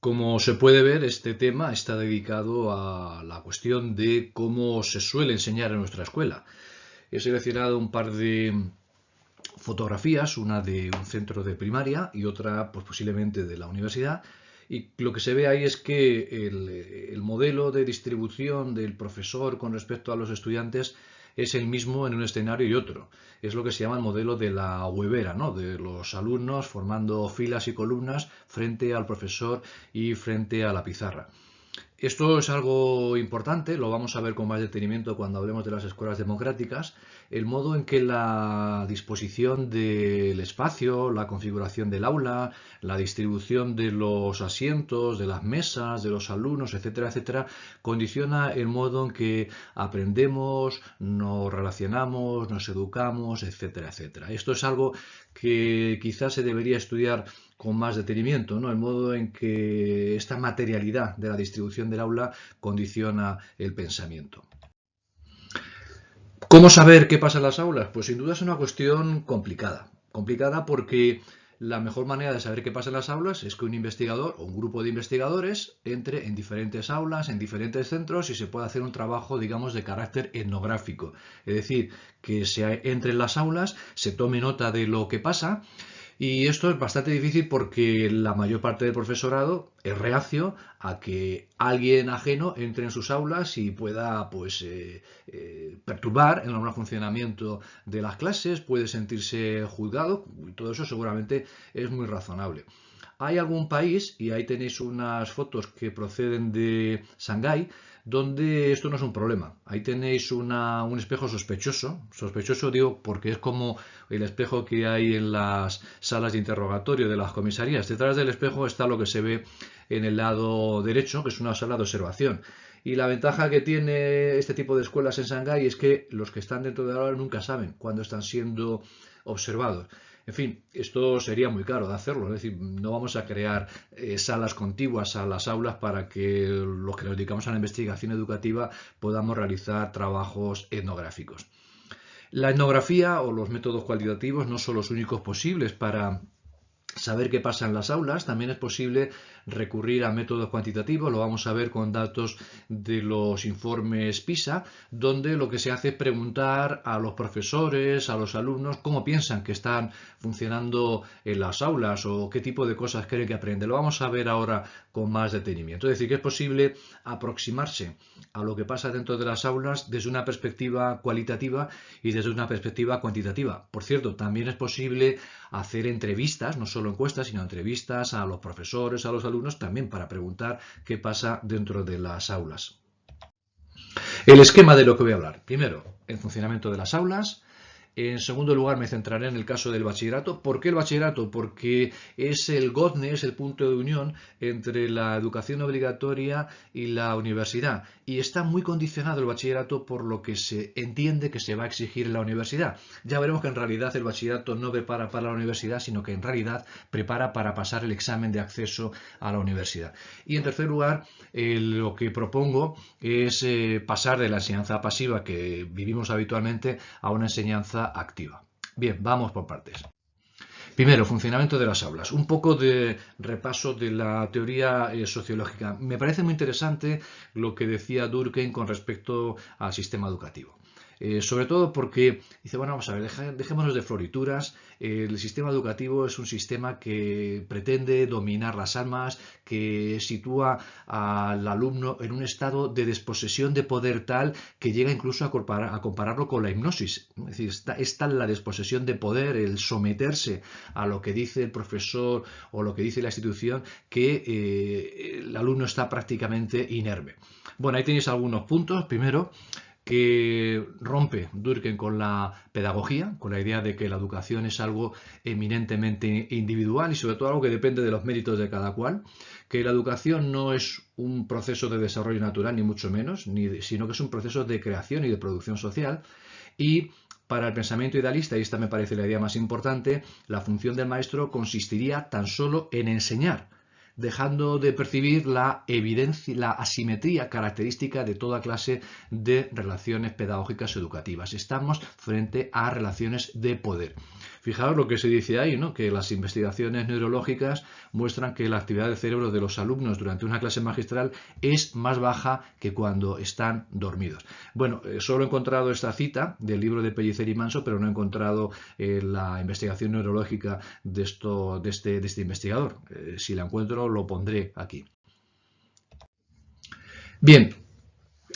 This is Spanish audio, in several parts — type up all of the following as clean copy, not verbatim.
Como se puede ver, este tema está dedicado a la cuestión de cómo se suele enseñar en nuestra escuela. He seleccionado un par de fotografías, una de un centro de primaria y otra pues, posiblemente de la universidad. Y lo que se ve ahí es que el modelo de distribución del profesor con respecto a los estudiantes es el mismo en un escenario y otro. Es lo que se llama el modelo de la huevera, ¿no? De los alumnos formando filas y columnas frente al profesor y frente a la pizarra. Esto es algo importante, lo vamos a ver con más detenimiento cuando hablemos de las escuelas democráticas, el modo en que la disposición del espacio, la configuración del aula, la distribución de los asientos, de las mesas, de los alumnos, etcétera, etcétera, condiciona el modo en que aprendemos, nos relacionamos, nos educamos, etcétera, etcétera. Esto es algo que quizás se debería estudiar con más detenimiento, ¿no? El modo en que esta materialidad de la distribución del aula condiciona el pensamiento. ¿Cómo saber qué pasa en las aulas? Pues sin duda es una cuestión complicada. Complicada porque la mejor manera de saber qué pasa en las aulas es que un investigador o un grupo de investigadores entre en diferentes aulas, en diferentes centros y se pueda hacer un trabajo, digamos, de carácter etnográfico. Es decir, que se entre en las aulas, se tome nota de lo que pasa. Y esto es bastante difícil porque la mayor parte del profesorado es reacio a que alguien ajeno entre en sus aulas y pueda pues, perturbar el normal funcionamiento de las clases, puede sentirse juzgado, y todo eso seguramente es muy razonable. Hay algún país, y ahí tenéis unas fotos que proceden de Shanghái, donde esto no es un problema. Ahí tenéis un espejo sospechoso. Sospechoso digo porque es como el espejo que hay en las salas de interrogatorio de las comisarías. Detrás del espejo está lo que se ve en el lado derecho, que es una sala de observación. Y la ventaja que tiene este tipo de escuelas en Shanghái es que los que están dentro de la aula nunca saben cuándo están siendo observados. En fin, esto sería muy caro de hacerlo, es decir, no vamos a crear salas contiguas a las aulas para que los que nos dedicamos a la investigación educativa podamos realizar trabajos etnográficos. La etnografía o los métodos cualitativos no son los únicos posibles para saber qué pasa en las aulas. También es posible recurrir a métodos cuantitativos, lo vamos a ver con datos de los informes PISA, donde lo que se hace es preguntar a los profesores, a los alumnos, cómo piensan que están funcionando en las aulas o qué tipo de cosas creen que aprenden. Lo vamos a ver ahora con más detenimiento. Es decir, que es posible aproximarse a lo que pasa dentro de las aulas desde una perspectiva cualitativa y desde una perspectiva cuantitativa. Por cierto, también es posible hacer entrevistas, no solo encuestas, sino entrevistas a los profesores, a los alumnos, también para preguntar qué pasa dentro de las aulas. El esquema de lo que voy a hablar. Primero, el funcionamiento de las aulas. En segundo lugar, me centraré en el caso del bachillerato. ¿Por qué el bachillerato? Porque es el gozne, es el punto de unión entre la educación obligatoria y la universidad. Y está muy condicionado el bachillerato por lo que se entiende que se va a exigir en la universidad. Ya veremos que en realidad el bachillerato no prepara para la universidad, sino que en realidad prepara para pasar el examen de acceso a la universidad. Y en tercer lugar, lo que propongo es pasar de la enseñanza pasiva que vivimos habitualmente a una enseñanza activa. Bien, vamos por partes. Primero, funcionamiento de las aulas. Un poco de repaso de la teoría sociológica. Me parece muy interesante lo que decía Durkheim con respecto al sistema educativo. Sobre todo porque dice, bueno, vamos a ver, dejémonos de florituras. El sistema educativo es un sistema que pretende dominar las almas, que sitúa al alumno en un estado de desposesión de poder tal que llega incluso a compararlo con la hipnosis. Es decir, es tal la desposesión de poder, el someterse a lo que dice el profesor o lo que dice la institución, que el alumno está prácticamente inerme. Bueno, ahí tenéis algunos puntos. Primero, que rompe Durkheim con la pedagogía, con la idea de que la educación es algo eminentemente individual y sobre todo algo que depende de los méritos de cada cual, que la educación no es un proceso de desarrollo natural, ni mucho menos, sino que es un proceso de creación y de producción social. Y para el pensamiento idealista, y esta me parece la idea más importante, la función del maestro consistiría tan solo en enseñar, dejando de percibir la evidencia, la asimetría característica de toda clase de relaciones pedagógicas educativas. Estamos frente a relaciones de poder. Fijaos lo que se dice ahí, ¿no? Que las investigaciones neurológicas muestran que la actividad del cerebro de los alumnos durante una clase magistral es más baja que cuando están dormidos. Bueno, solo he encontrado esta cita del libro de Pellicer y Manso, pero no he encontrado la investigación neurológica de este investigador. Si la encuentro, lo pondré aquí. Bien.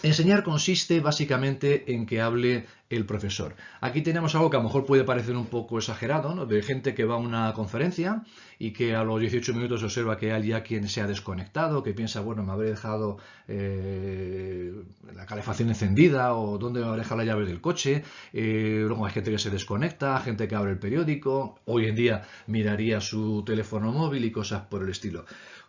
Enseñar consiste básicamente en que hable el profesor. Aquí tenemos algo que a lo mejor puede parecer un poco exagerado, ¿no? De gente que va a una conferencia y que a los 18 minutos observa que hay ya quien se ha desconectado, que piensa, bueno, me habré dejado la calefacción encendida o dónde me habré dejado las llaves del coche. Luego hay gente que se desconecta, gente que abre el periódico. Hoy en día miraría su teléfono móvil y cosas por el estilo.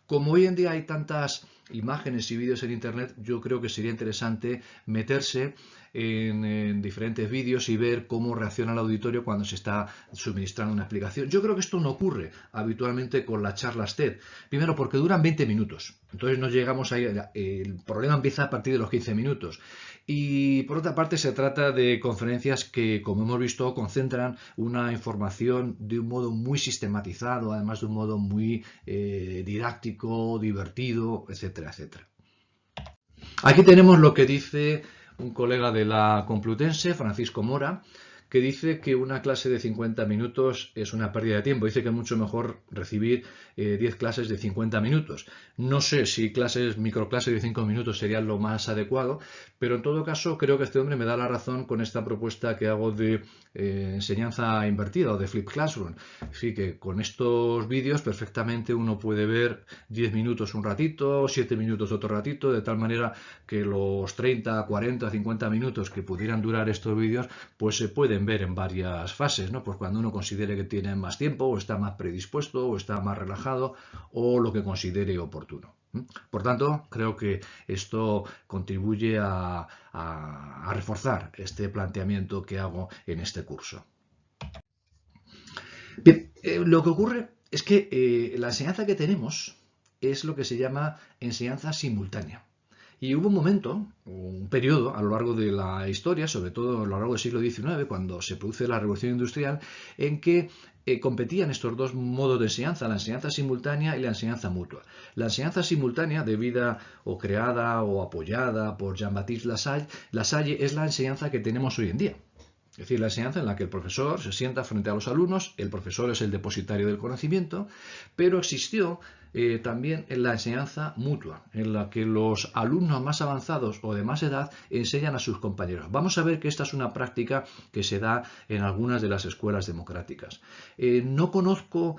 Como hoy en día hay tantas imágenes y vídeos en internet, yo creo que sería interesante meterse en diferentes vídeos y ver cómo reacciona el auditorio cuando se está suministrando una explicación. Yo creo que esto no ocurre habitualmente con las charlas TED. Primero porque duran 20 minutos. Entonces no llegamos ahí. El problema empieza a partir de los 15 minutos. Y por otra parte se trata de conferencias que, como hemos visto, concentran una información de un modo muy sistematizado, además de un modo muy didáctico, divertido, etcétera, etcétera. Aquí tenemos lo que dice un colega de la Complutense, Francisco Mora, que dice que una clase de 50 minutos es una pérdida de tiempo. Dice que es mucho mejor recibir 10 clases de 50 minutos. No sé si microclases de 5 minutos serían lo más adecuado, pero en todo caso creo que este hombre me da la razón con esta propuesta que hago de enseñanza invertida o de Flip Classroom. Así que con estos vídeos perfectamente uno puede ver 10 minutos un ratito, 7 minutos otro ratito, de tal manera que los 30, 40, 50 minutos que pudieran durar estos vídeos, pues se pueden ver en varias fases, ¿no? Pues cuando uno considere que tiene más tiempo, o está más predispuesto, o está más relajado, o lo que considere oportuno. Por tanto, creo que esto contribuye a reforzar este planteamiento que hago en este curso. Bien, lo que ocurre es que la enseñanza que tenemos es lo que se llama enseñanza simultánea. Y hubo un momento, un periodo a lo largo de la historia, sobre todo a lo largo del siglo XIX, cuando se produce la Revolución Industrial, en que competían estos dos modos de enseñanza, la enseñanza simultánea y la enseñanza mutua. La enseñanza simultánea, debida o creada o apoyada por Jean-Baptiste Lassalle, es la enseñanza que tenemos hoy en día. Es decir, la enseñanza en la que el profesor se sienta frente a los alumnos, el profesor es el depositario del conocimiento, pero existió también en la enseñanza mutua, en la que los alumnos más avanzados o de más edad enseñan a sus compañeros. Vamos a ver que esta es una práctica que se da en algunas de las escuelas democráticas. No conozco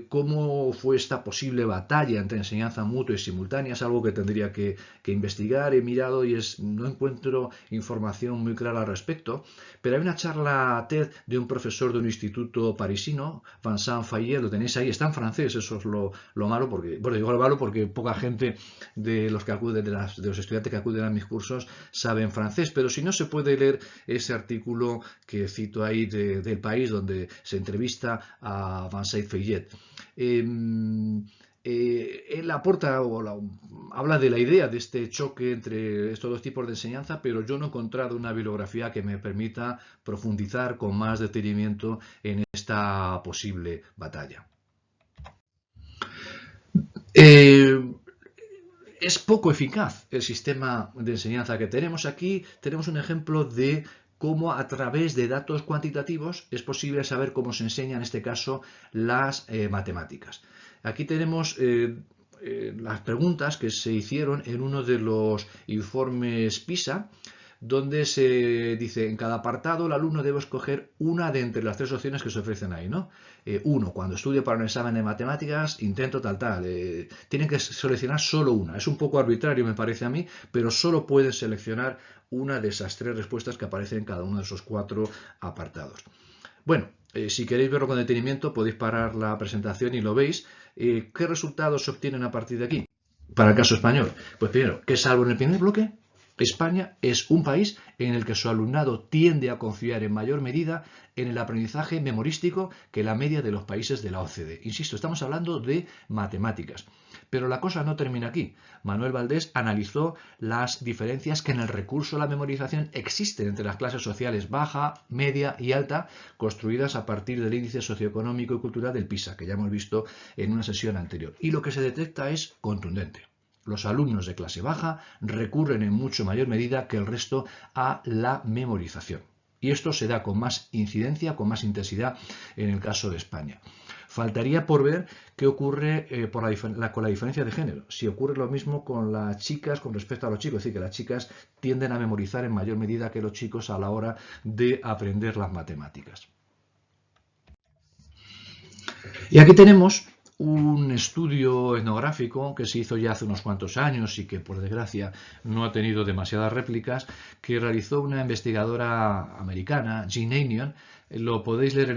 cómo fue esta posible batalla entre enseñanza mutua y simultánea, es algo que tendría que investigar, he mirado y no encuentro información muy clara al respecto, pero hay una charla TED de un profesor de un instituto parisino, Vincent Fayet, lo tenéis ahí, está en francés, eso es lo malo, porque, bueno, digo lo malo porque poca gente de los que acuden, de los estudiantes que acuden a mis cursos saben francés, pero si no se puede leer ese artículo que cito ahí del País, donde se entrevista a Vincent Fayet. Él aporta habla de la idea de este choque entre estos dos tipos de enseñanza, pero yo no he encontrado una bibliografía que me permita profundizar con más detenimiento en esta posible batalla. Es poco eficaz el sistema de enseñanza que tenemos. Aquí tenemos un ejemplo de cómo a través de datos cuantitativos es posible saber cómo se enseña, en este caso, las matemáticas. Aquí tenemos las preguntas que se hicieron en uno de los informes PISA, donde se dice, en cada apartado el alumno debe escoger una de entre las 3 opciones que se ofrecen ahí, ¿no? 1, cuando estudio para un examen de matemáticas, intento tal. Tienen que seleccionar solo una. Es un poco arbitrario, me parece a mí, pero solo pueden seleccionar una de esas 3 respuestas que aparecen en cada uno de esos 4 apartados. Bueno, si queréis verlo con detenimiento, podéis parar la presentación y lo veis. ¿Qué resultados se obtienen a partir de aquí? Para el caso español, pues primero, que salvo en el primer bloque, España es un país en el que su alumnado tiende a confiar en mayor medida en el aprendizaje memorístico que la media de los países de la OCDE. Insisto, estamos hablando de matemáticas. Pero la cosa no termina aquí. Manuel Valdés analizó las diferencias que en el recurso a la memorización existen entre las clases sociales baja, media y alta, construidas a partir del índice socioeconómico y cultural del PISA, que ya hemos visto en una sesión anterior. Y lo que se detecta es contundente. Los alumnos de clase baja recurren en mucho mayor medida que el resto a la memorización. Y esto se da con más incidencia, con más intensidad en el caso de España. Faltaría por ver qué ocurre con la diferencia de género. Si ocurre lo mismo con las chicas con respecto a los chicos. Es decir, que las chicas tienden a memorizar en mayor medida que los chicos a la hora de aprender las matemáticas. Y aquí tenemos un estudio etnográfico que se hizo ya hace unos cuantos años y que por desgracia no ha tenido demasiadas réplicas, que realizó una investigadora americana, Jean Anion. Lo podéis leer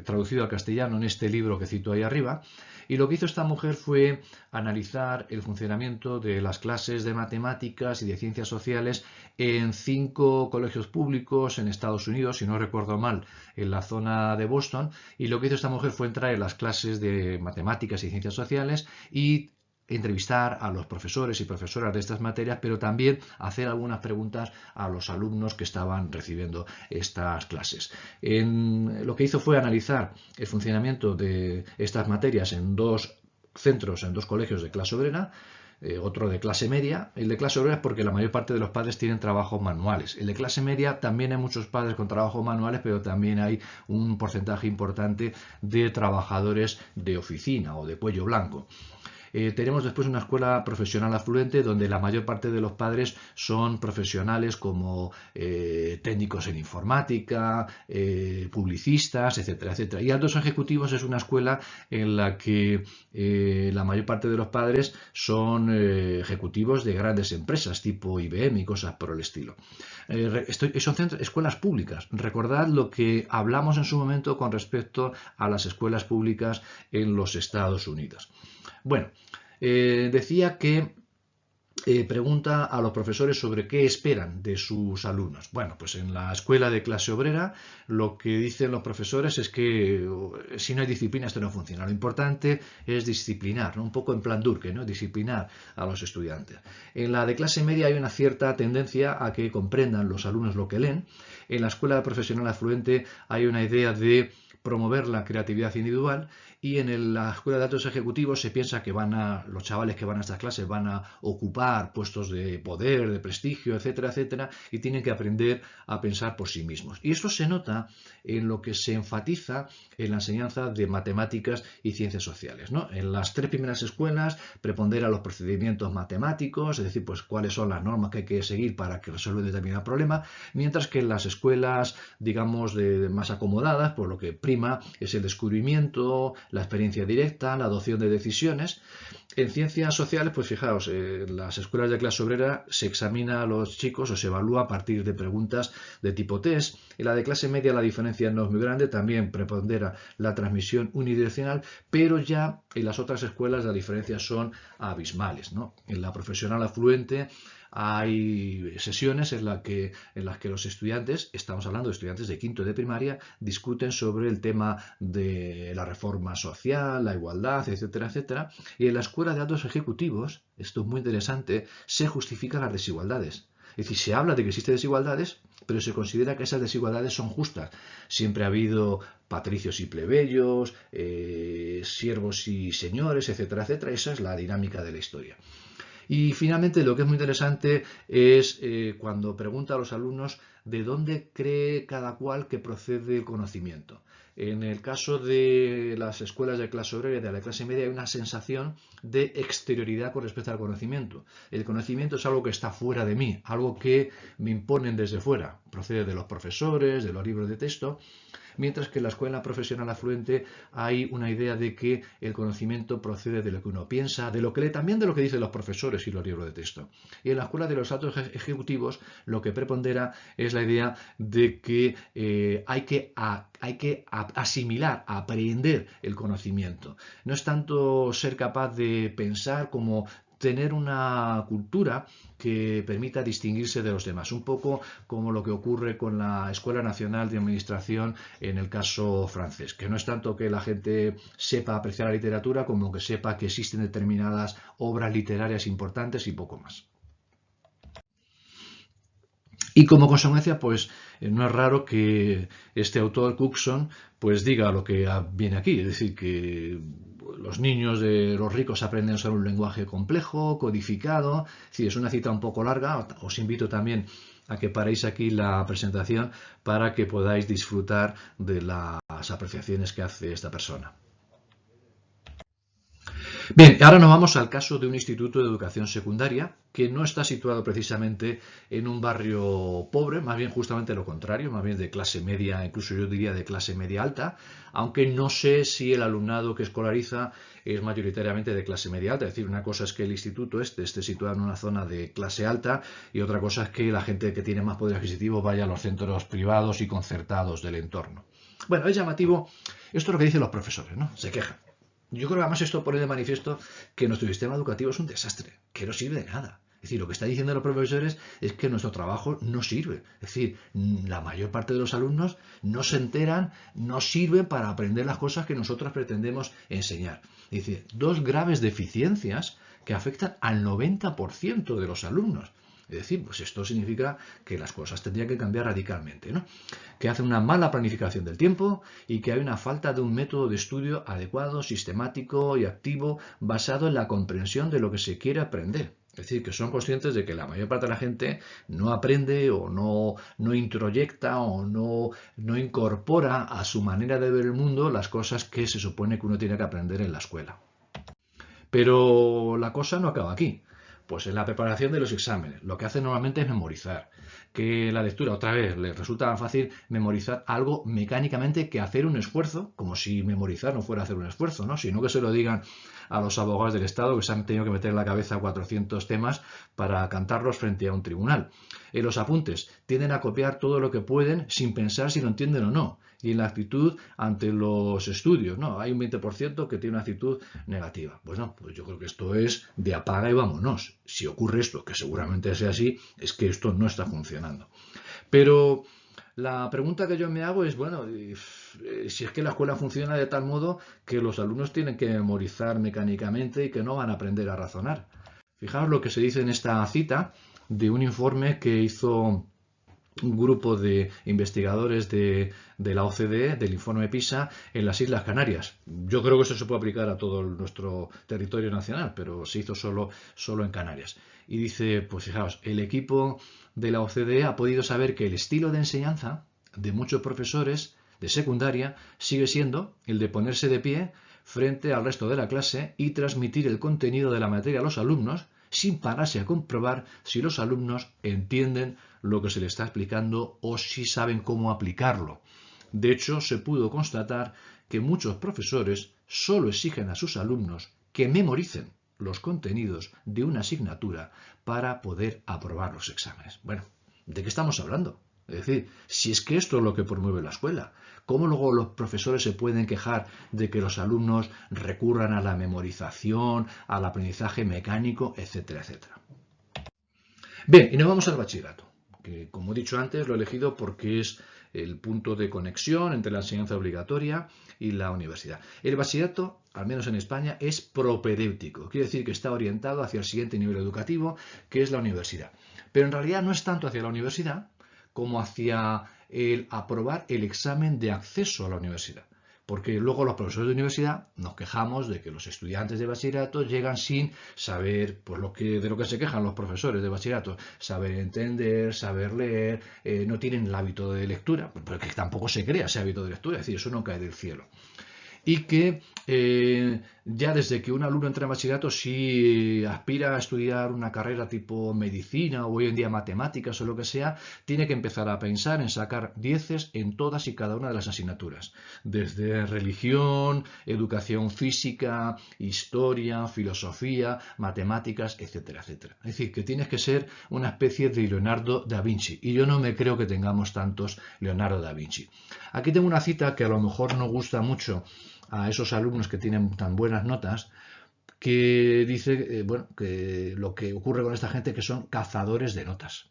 traducido al castellano en este libro que cito ahí arriba. Y lo que hizo esta mujer fue analizar el funcionamiento de las clases de matemáticas y de ciencias sociales en 5 colegios públicos en Estados Unidos, si no recuerdo mal, en la zona de Boston. Y lo que hizo esta mujer fue entrar en las clases de matemáticas y ciencias sociales y entrevistar a los profesores y profesoras de estas materias, pero también hacer algunas preguntas a los alumnos que estaban recibiendo estas clases. Lo que hizo fue analizar el funcionamiento de estas materias en 2 centros, en 2 colegios de clase obrera, otro de clase media. El de clase obrera es porque la mayor parte de los padres tienen trabajos manuales. El de clase media también hay muchos padres con trabajos manuales, pero también hay un porcentaje importante de trabajadores de oficina o de cuello blanco. Tenemos después una escuela profesional afluente donde la mayor parte de los padres son profesionales como técnicos en informática, publicistas, etcétera, etcétera. Y Altos Ejecutivos es una escuela en la que la mayor parte de los padres son ejecutivos de grandes empresas tipo IBM y cosas por el estilo. Son escuelas públicas. Recordad lo que hablamos en su momento con respecto a las escuelas públicas en los Estados Unidos. Bueno, decía que pregunta a los profesores sobre qué esperan de sus alumnos. Bueno, pues en la escuela de clase obrera lo que dicen los profesores es que si no hay disciplina esto no funciona. Lo importante es disciplinar, ¿no? Un poco en plan Durkheim, ¿no? Disciplinar a los estudiantes. En la de clase media hay una cierta tendencia a que comprendan los alumnos lo que leen. En la escuela profesional afluente hay una idea de promover la creatividad individual, y en la escuela de altos ejecutivos se piensa que los chavales que van a estas clases van a ocupar puestos de poder, de prestigio, etcétera, etcétera, y tienen que aprender a pensar por sí mismos. Y eso se nota en lo que se enfatiza en la enseñanza de matemáticas y ciencias sociales, ¿no? En las 3 primeras escuelas preponderan los procedimientos matemáticos, es decir, pues cuáles son las normas que hay que seguir para que resuelva un determinado problema, mientras que en las escuelas, digamos, más acomodadas, pues lo que prima es el descubrimiento, la experiencia directa, la adopción de decisiones. En ciencias sociales, pues fijaos, en las escuelas de clase obrera se examina a los chicos o se evalúa a partir de preguntas de tipo test. En la de clase media la diferencia no es muy grande, también prepondera la transmisión unidireccional, pero ya en las otras escuelas las diferencias son abismales, ¿no? En la profesional afluente hay sesiones en las que los estudiantes, estamos hablando de estudiantes de quinto de primaria, discuten sobre el tema de la reforma social, la igualdad, etcétera, etcétera. Y en la escuela de altos ejecutivos, esto es muy interesante, se justifican las desigualdades. Es decir, se habla de que existen desigualdades, pero se considera que esas desigualdades son justas. Siempre ha habido patricios y plebeyos, siervos y señores, etcétera, etcétera. Esa es la dinámica de la historia. Y finalmente lo que es muy interesante es cuando pregunta a los alumnos de dónde cree cada cual que procede el conocimiento. En el caso de las escuelas de clase obrera y de la clase media hay una sensación de exterioridad con respecto al conocimiento. El conocimiento es algo que está fuera de mí, algo que me imponen desde fuera. Procede de los profesores, de los libros de texto. Mientras que en la escuela profesional afluente hay una idea de que el conocimiento procede de lo que uno piensa, de lo que lee, también de lo que dicen los profesores y los libros de texto. Y en la escuela de los altos ejecutivos lo que prepondera es la idea de que hay que asimilar, aprender el conocimiento. No es tanto ser capaz de pensar como tener una cultura que permita distinguirse de los demás, un poco como lo que ocurre con la Escuela Nacional de Administración en el caso francés, que no es tanto que la gente sepa apreciar la literatura como que sepa que existen determinadas obras literarias importantes y poco más. Y como consecuencia, pues no es raro que este autor, Cookson, pues diga lo que viene aquí, es decir, que los niños de los ricos aprenden a usar un lenguaje complejo, codificado. Es decir, es una cita un poco larga, os invito también a que paréis aquí la presentación para que podáis disfrutar de las apreciaciones que hace esta persona. Bien, ahora nos vamos al caso de un instituto de educación secundaria que no está situado precisamente en un barrio pobre, más bien justamente lo contrario, más bien de clase media, incluso yo diría de clase media alta, aunque no sé si el alumnado que escolariza es mayoritariamente de clase media alta. Es decir, una cosa es que el instituto esté situado en una zona de clase alta y otra cosa es que la gente que tiene más poder adquisitivo vaya a los centros privados y concertados del entorno. Bueno, es llamativo, esto es lo que dicen los profesores, ¿no? Se quejan. Yo creo que además esto pone de manifiesto que nuestro sistema educativo es un desastre, que no sirve de nada. Es decir, lo que está diciendo los profesores es que nuestro trabajo no sirve. Es decir, la mayor parte de los alumnos no se enteran, no sirven para aprender las cosas que nosotros pretendemos enseñar. Es decir, dos graves deficiencias que afectan al 90% de los alumnos. Es decir, pues esto significa que las cosas tendrían que cambiar radicalmente, ¿no? Que hace una mala planificación del tiempo y que hay una falta de un método de estudio adecuado, sistemático y activo basado en la comprensión de lo que se quiere aprender. Es decir, que son conscientes de que la mayor parte de la gente no aprende o no introyecta o no incorpora a su manera de ver el mundo las cosas que se supone que uno tiene que aprender en la escuela. Pero la cosa no acaba aquí. Pues en la preparación de los exámenes, lo que hacen normalmente es memorizar. Que la lectura, otra vez, les resulta más fácil memorizar algo mecánicamente que hacer un esfuerzo, como si memorizar no fuera hacer un esfuerzo, ¿no? Sino que se lo digan a los abogados del Estado que se han tenido que meter en la cabeza 400 temas para cantarlos frente a un tribunal. En los apuntes tienden a copiar todo lo que pueden sin pensar si lo entienden o no. Y en la actitud ante los estudios, ¿no? Hay un 20% que tiene una actitud negativa. Pues no, pues yo creo que esto es de apaga y vámonos. Si ocurre esto, que seguramente sea así, es que esto no está funcionando. Pero la pregunta que yo me hago es, bueno, si es que la escuela funciona de tal modo que los alumnos tienen que memorizar mecánicamente y que no van a aprender a razonar. Fijaos lo que se dice en esta cita de un informe que hizo un grupo de investigadores de la OCDE, del informe PISA, en las Islas Canarias. Yo creo que eso se puede aplicar a todo nuestro territorio nacional, pero se hizo solo en Canarias. Y dice, pues fijaos, el equipo de la OCDE ha podido saber que el estilo de enseñanza de muchos profesores de secundaria sigue siendo el de ponerse de pie frente al resto de la clase y transmitir el contenido de la materia a los alumnos sin pararse a comprobar si los alumnos entienden lo que se les está explicando o si saben cómo aplicarlo. De hecho, se pudo constatar que muchos profesores solo exigen a sus alumnos que memoricen los contenidos de una asignatura para poder aprobar los exámenes. Bueno, ¿de qué estamos hablando? Es decir, si es que esto es lo que promueve la escuela, ¿cómo luego los profesores se pueden quejar de que los alumnos recurran a la memorización, al aprendizaje mecánico, etcétera, etcétera? Bien, y nos vamos al bachillerato, que como he dicho antes lo he elegido porque es el punto de conexión entre la enseñanza obligatoria y la universidad. El bachillerato, al menos en España, es propedéutico, quiere decir que está orientado hacia el siguiente nivel educativo, que es la universidad. Pero en realidad no es tanto hacia la universidad como hacia el aprobar el examen de acceso a la universidad. Porque luego los profesores de universidad nos quejamos de que los estudiantes de bachillerato llegan sin saber pues, de lo que se quejan los profesores de bachillerato, saber entender, saber leer, no tienen el hábito de lectura, porque tampoco se crea ese hábito de lectura, es decir, eso no cae del cielo. Y que ya desde que un alumno entra en bachillerato, si aspira a estudiar una carrera tipo medicina o hoy en día matemáticas o lo que sea, tiene que empezar a pensar en sacar 10 en todas y cada una de las asignaturas. Desde religión, educación física, historia, filosofía, matemáticas, etcétera, etcétera. Es decir, que tienes que ser una especie de Leonardo da Vinci. Y yo no me creo que tengamos tantos Leonardo da Vinci. Aquí tengo una cita que a lo mejor no gusta mucho a esos alumnos que tienen tan buenas notas, que dice bueno, que lo que ocurre con esta gente es que son cazadores de notas.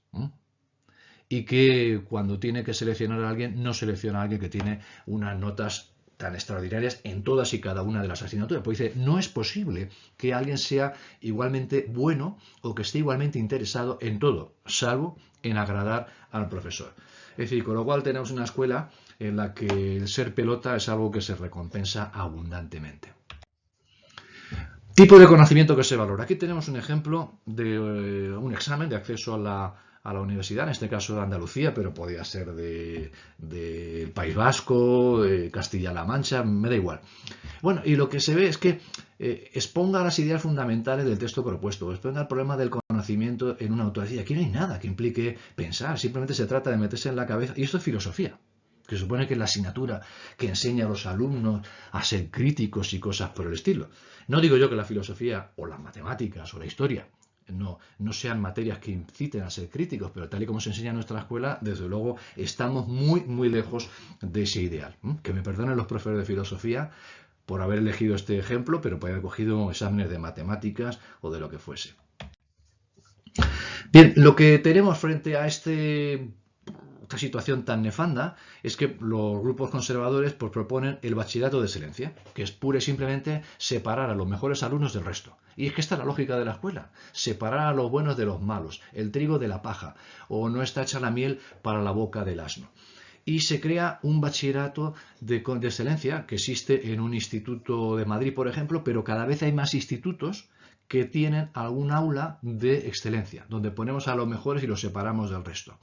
Y que cuando tiene que seleccionar a alguien, no selecciona a alguien que tiene unas notas tan extraordinarias en todas y cada una de las asignaturas. Pues dice, no es posible que alguien sea igualmente bueno o que esté igualmente interesado en todo, salvo en agradar al profesor. Es decir, con lo cual tenemos una escuela en la que el ser pelota es algo que se recompensa abundantemente. Tipo de conocimiento que se valora. Aquí tenemos un ejemplo de un examen de acceso a la universidad, en este caso de Andalucía, pero podía ser del País Vasco, de Castilla-La Mancha, me da igual. Bueno, y lo que se ve es que exponga las ideas fundamentales del texto propuesto, exponga el problema del conocimiento en una autoridad. Aquí no hay nada que implique pensar, simplemente se trata de meterse en la cabeza, y esto es filosofía, que supone que es la asignatura que enseña a los alumnos a ser críticos y cosas por el estilo. No digo yo que la filosofía o las matemáticas o la historia no sean materias que inciten a ser críticos, pero tal y como se enseña en nuestra escuela, desde luego estamos muy, muy lejos de ese ideal. Que me perdonen los profesores de filosofía por haber elegido este ejemplo, pero por haber cogido exámenes de matemáticas o de lo que fuese. Bien, lo que tenemos frente a esta situación tan nefanda es que los grupos conservadores pues, proponen el bachillerato de excelencia, que es pura y simplemente separar a los mejores alumnos del resto. Y es que esta es la lógica de la escuela, separar a los buenos de los malos, el trigo de la paja, o no está hecha la miel para la boca del asno. Y se crea un bachillerato de excelencia que existe en un instituto de Madrid, por ejemplo, pero cada vez hay más institutos que tienen algún aula de excelencia, donde ponemos a los mejores y los separamos del resto,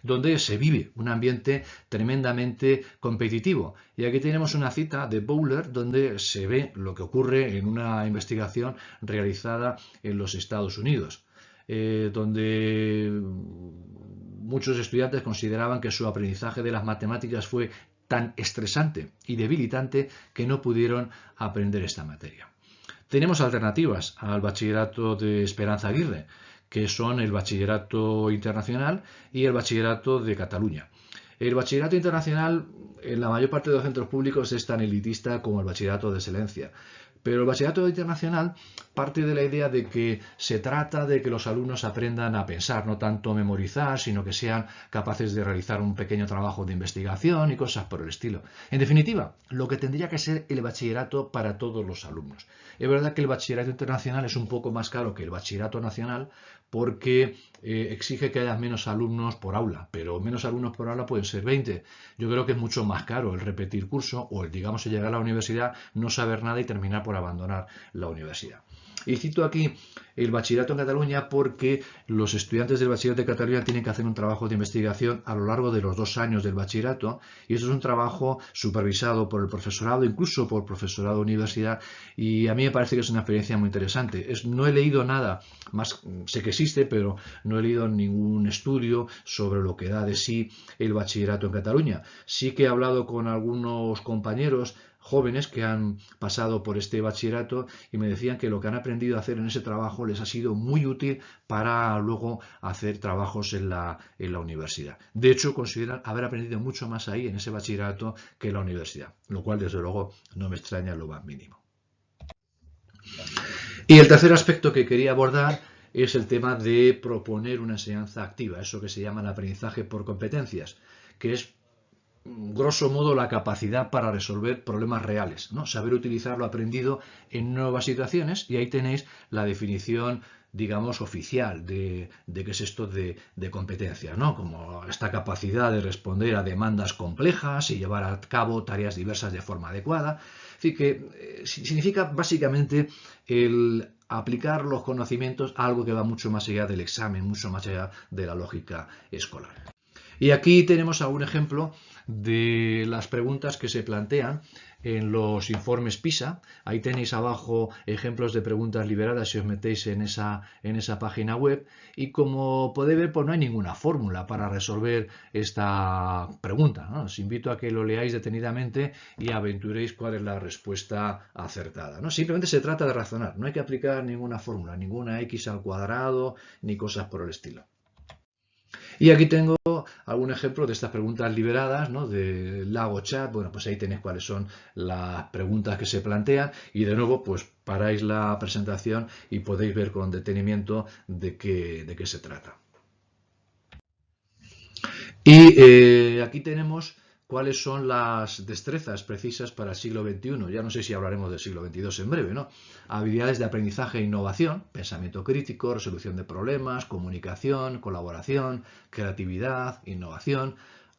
donde se vive un ambiente tremendamente competitivo. Y aquí tenemos una cita de Bowler donde se ve lo que ocurre en una investigación realizada en los Estados Unidos, donde muchos estudiantes consideraban que su aprendizaje de las matemáticas fue tan estresante y debilitante que no pudieron aprender esta materia. Tenemos alternativas al bachillerato de Esperanza Aguirre, que son el bachillerato internacional y el bachillerato de Cataluña. El bachillerato internacional en la mayor parte de los centros públicos es tan elitista como el bachillerato de excelencia. Pero el bachillerato internacional parte de la idea de que se trata de que los alumnos aprendan a pensar, no tanto memorizar, sino que sean capaces de realizar un pequeño trabajo de investigación y cosas por el estilo. En definitiva, lo que tendría que ser el bachillerato para todos los alumnos. Es verdad que el bachillerato internacional es un poco más caro que el bachillerato nacional porque exige que haya menos alumnos por aula, pero menos alumnos por aula pueden ser 20. Yo creo que es mucho más caro el repetir curso o el, digamos, llegar a la universidad, no saber nada y terminar por abandonar la universidad. Y cito aquí el bachillerato en Cataluña porque los estudiantes del bachillerato de Cataluña tienen que hacer un trabajo de investigación a lo largo de los 2 años del bachillerato y eso es un trabajo supervisado por el profesorado, incluso por profesorado de universidad, y a mí me parece que es una experiencia muy interesante. No he leído nada más, sé que existe, pero no he leído ningún estudio sobre lo que da de sí el bachillerato en Cataluña. Sí que he hablado con algunos compañeros jóvenes que han pasado por este bachillerato y me decían que lo que han aprendido a hacer en ese trabajo les ha sido muy útil para luego hacer trabajos en la universidad. De hecho, consideran haber aprendido mucho más ahí en ese bachillerato que en la universidad, lo cual desde luego no me extraña lo más mínimo. Y el tercer aspecto que quería abordar es el tema de proponer una enseñanza activa, eso que se llama el aprendizaje por competencias, que es grosso modo la capacidad para resolver problemas reales, ¿no? Saber utilizar lo aprendido en nuevas situaciones, y ahí tenéis la definición, digamos, oficial de qué es esto de competencia, ¿no? Como esta capacidad de responder a demandas complejas y llevar a cabo tareas diversas de forma adecuada. Es decir, que significa básicamente el aplicar los conocimientos a algo que va mucho más allá del examen, mucho más allá de la lógica escolar. Y aquí tenemos algún ejemplo de las preguntas que se plantean en los informes PISA. Ahí tenéis abajo ejemplos de preguntas liberadas si os metéis en esa página web. Y como podéis ver, pues no hay ninguna fórmula para resolver esta pregunta, ¿no? Os invito a que lo leáis detenidamente y aventuréis cuál es la respuesta acertada, ¿no? Simplemente se trata de razonar, no hay que aplicar ninguna fórmula, ninguna x al cuadrado, ni cosas por el estilo. Y aquí tengo algún ejemplo de estas preguntas liberadas, ¿no? De Lago Chat. Bueno, pues ahí tenéis cuáles son las preguntas que se plantean y de nuevo, pues paráis la presentación y podéis ver con detenimiento de qué se trata. Y aquí tenemos cuáles son las destrezas precisas para el siglo XXI. Ya no sé si hablaremos del siglo XXII en breve, ¿no? Habilidades de aprendizaje e innovación, pensamiento crítico, resolución de problemas, comunicación, colaboración, creatividad, innovación,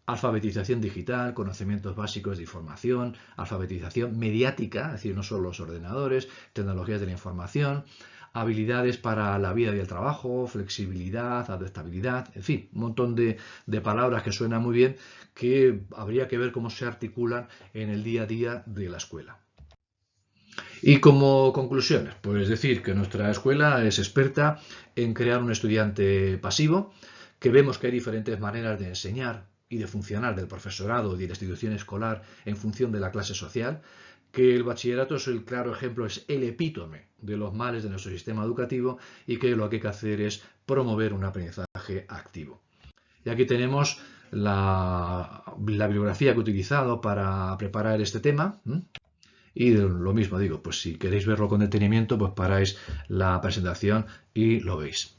alfabetización digital, conocimientos básicos de información, alfabetización mediática, es decir, no solo los ordenadores, tecnologías de la información, habilidades para la vida y el trabajo, flexibilidad, adaptabilidad, en fin, un montón de palabras que suenan muy bien que habría que ver cómo se articulan en el día a día de la escuela. Y como conclusiones, pues decir que nuestra escuela es experta en crear un estudiante pasivo, que vemos que hay diferentes maneras de enseñar y de funcionar del profesorado y de la institución escolar en función de la clase social, que el bachillerato es el claro ejemplo, es el epítome de los males de nuestro sistema educativo y que lo que hay que hacer es promover un aprendizaje activo. Y aquí tenemos la bibliografía que he utilizado para preparar este tema. Y lo mismo digo, pues si queréis verlo con detenimiento, pues paráis la presentación y lo veis.